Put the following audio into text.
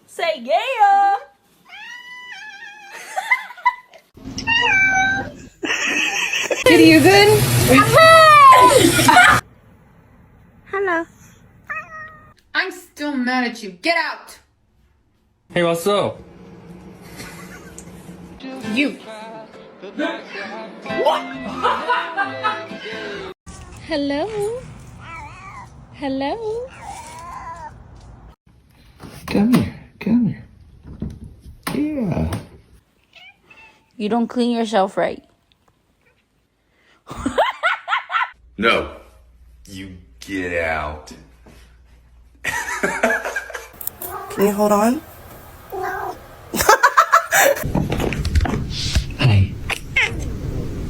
Say yeah. Kitty, you good? Hello. I'm still mad at you. Get out! Hey, what's up? You. Hello. Hello. Come here. Yeah. You don't clean yourself right. No. You get out. Can you hold on?